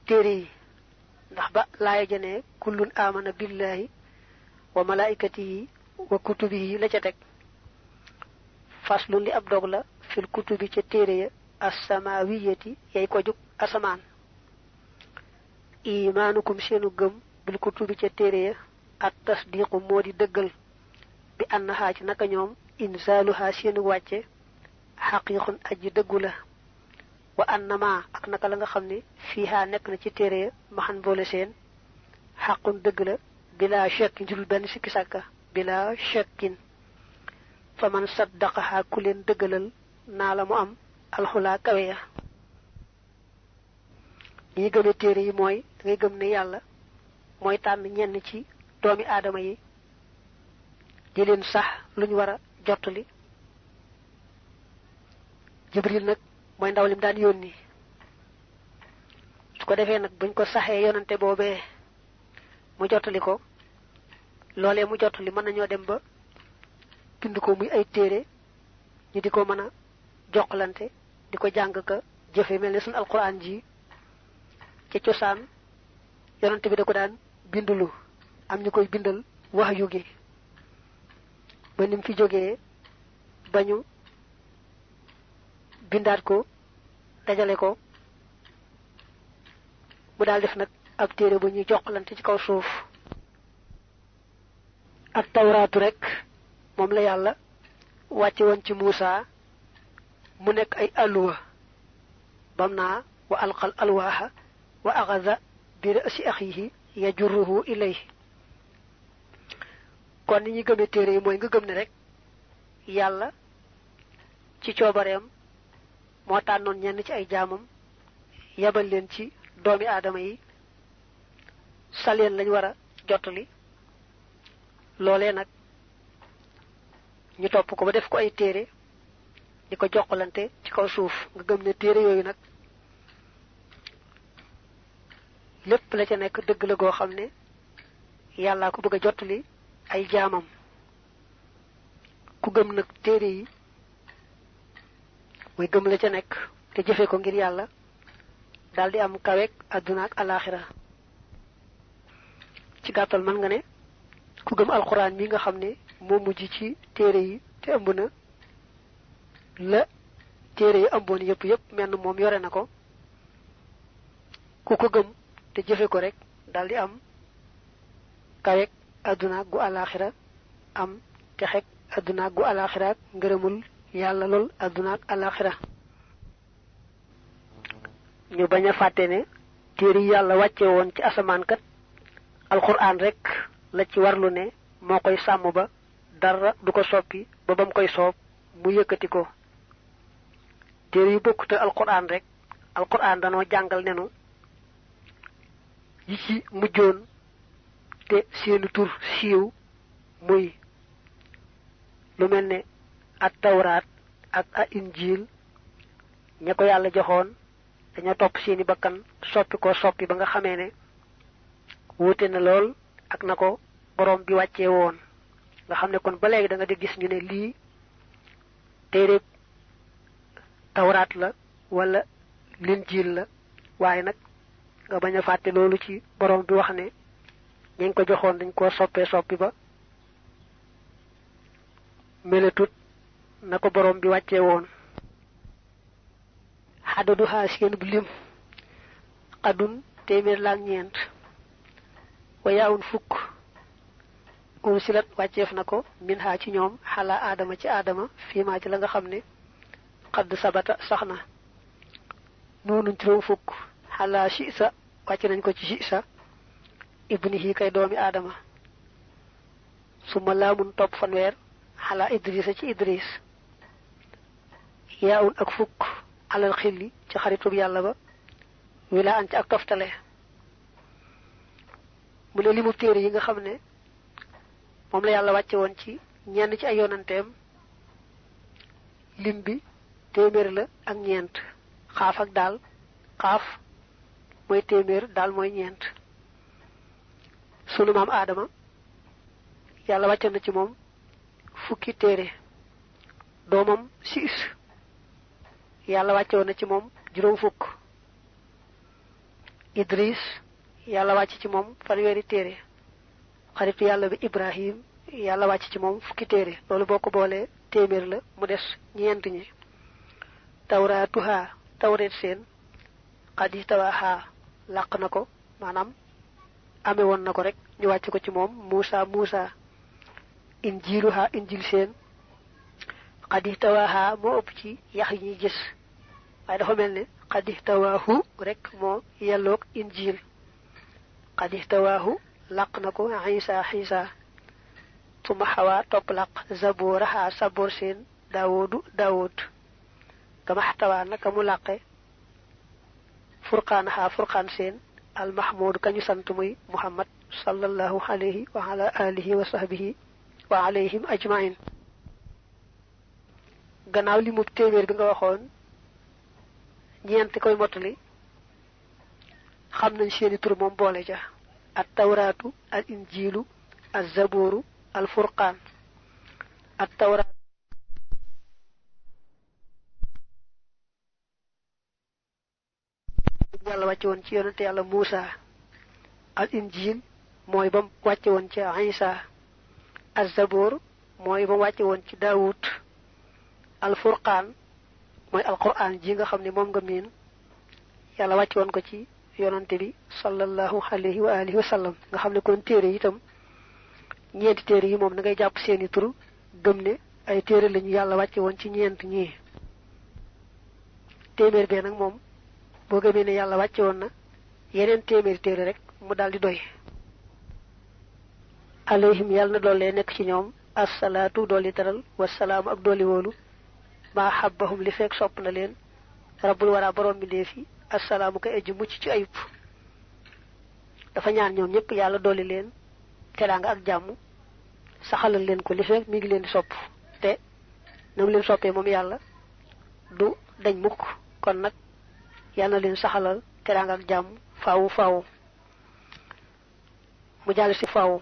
téere yi ndax ba laaya jane kullun amana billahi wa malaikatihi wa kutubihi la ca teg faslun li ab dog la fil kutubi ca téere ya as-samawiyati yay ko juk asamaan imaanukum seenu gëm bil kutubi ca téere ya at tasdiqu moo di dëggal bi annaha ci naka ñoom insaaluha seenu wàcce xaqiiqun aji dëggu la wa annama ak naka la nga xam ne fiiha nekk na ci téere ya maxan boole seen xaqun dëgg la bila shakkin jurul benn sikki sàkka bila shakkin fa man saddaqaha ku leen dëggalal naa la mu am alxulaa kawe ya ñi gëme téere yi mooy dangay gëm ne yàlla mooy tànn ñenn ci doomi aadama yi di leen sax luñ war a jottali jibril nag mooy ndaw lim daan yónni su ko defee nag buñ ko saxee yonante boobee mu jottali ko loolee mu jottali mën nañoo dem ba bind ko muy ay téere ñu di ko mën a jokkalante di ko jàng ka jëfe mel ne suñu alquran ji ca cosaan yonante bi da ko daan bindulu am ñu koy bindal wax yu gi ba nim fi jógee bañu bindaat ko dajale ko mu daal def nag ab téere bu ñuy jokkalante ci kaw suuf ak tawraatu rek moom la yàlla wàcce woon ci Muusa mu nekk ay alluwa bam naa wa alqal alwaaha wa axaza bi ra'si axihi yajurruhu ilayhi kon ni ñuy gëmee téere yi mooy nga gëm ne rek yàlla ci coobareem moo tànnoon ñenn ci ay jaamam yabal leen ci doomi aadama yi saleen lañ war a jottali loolee nag ñu topp ko ba def ko ay téere di ko jokkalante ci kaw suuf nga gëm ne téere yooyu nag lépp la ca nekk dëgg la goo xam ne yàllaa ko bëgg a jottali ay jaamam ku gëm nag téere yi mooy gëm la ca nekk te jëfe ko ngir yàlla daldi am kaweek àdduna ak alaaxira ci gàttal mën nga ne ku gëm alxuraan mi nga xam ne moo mujj ci téere yi te ëmb na la téere yi ëmboon yëpp menn moom yore na ko ku ko gëm te jëfe ko rek daldi am kaweek àdduna gu alaaxira am texek àdduna gu alaaxira ak ngërëmul yàlla lool àdduna ak alaaxira ñu bañ a fàtte ne téere yi yàlla wàcce woon ci asamaan kat alxuraan rek la ci warlu ne moo koy sàmm ba dara du ko soppi ba bam koy soob mu yëkkati ko téere yu bokkute alxuraan rek alxuraan danoo jàngal nenu yi ci mujjoon te seenu tur siiw muy lu mel ne ak tawraat ak a injiil ña ko yàlla joxoon dañoo topp seeni bakkan soppi ba nga xamee ne wuute na lool ak na ko borom bi wàccee woon nga xam ne kon ba léegi da nga di gis ñu ne lii téere tawraat la wala linjiil la waaye nag nga bañ a fàtte loolu ci borom bi wax ne ñañ ko joxoon dañ koo soppi ba meletut na ko borom bi wàccee woon xadadu xaa seen bu lim xadun téeméer laak ñeent wayaawun fukk silat wàcceef na ko min xaa ci ñoom xalaa aadama ci aadama fiimaa ci la nga xam ne xadd sabata sax na noonu juróom fukk xalaa shisa wàcce nañ ko ci shisa ibnihi kay doomi aadama suma laamun topp fanweer xalaa idrisa ci idris yaawun ak fukk alal xilli ci xaritub yàlla ba wilaa an ci ak toftale mu ne limu téere yi nga xam ne moom la yàlla wàcce woon ci ñenn ci ay yonanteem lim bi téeméer la ak ñeent xaaf ak daal xaaf mooy téeméer daal mooy ñeent sunu maam aadama yàlla wàcce na ci moom fukki téere doomam siis yàlla wàcce woon na ci moom juróom fukk Idris yàlla wàcc ci moom fanweeri téere xaritu yàlla bi Ibrahim yàlla wàcc ci moom fukki téere loolu boo ko boolee téeméer la mu des ñeent ñi tawraatuha tawreet seen xadistawaaha làq na ko maanaam ame woon na ko rek ñu wàcc ko ci moom Muusa injiluha injil seen xadistawaaha moo ëpp ci yax yi ñuy gis waaye dafa mel ne xadistawaahu rek moo yelloog injil xadistawaahu làq na ko Isa suma xawaa topp làq zabooraha saboor seen daawud kama xtawaa naka mu làqe furqaanaha furqaan seen almahmuud kañu sant muy muhammad sallallahu alayhi wa ala alihi wa sahbihi wa alayhim ajmain gannaaw li mu téeméer bi nga waxoon ñeent koy mottali xam nañ seeni tur moom boole ja at tawraatu al injilu al zabooru al furqaan at tawraat yàlla wàcce woon ci yonente yàlla Muusa al injil mooy ba mu wàcce woon ci Isa al zaboor mooy ba mu wàcce woon ci Daawud al furqaan mooy alquran ji nga xam ne moom nga miin yàlla wàcce woon ko ci yonante bi sallallahu alayhi wa alihi wa sallam nga xam ne kon téere yi itam ñeenti téere yi moom da ngay jàpp seeni tur gëm ne ay téere lañu yàlla wàcce woon ci ñeent ñii téeméer bee nag moom boo gëmee ne yàlla wàcce woon na yeneen téeméeri téere rek mu daldi doy alayhim yàlla na doole nekk ci ñoom assalaatu dolli teral wasalaamu ak dolli wóolu maa xabbahum li fekk sopp na leen rabbul wara borom bi ndeefi assalaamu kay aji mucc ci ayub dafa ñaan ñoom ñëpp yàlla dolli leen teraanga ak jàmm saxalal leen ko li fekk mi ngi leen di sopp te na mu leen soppee moom yàlla du dañ mukk kon nag yàlla na leen saxalal teraanga ak jàmm faawu mu jàll si faawu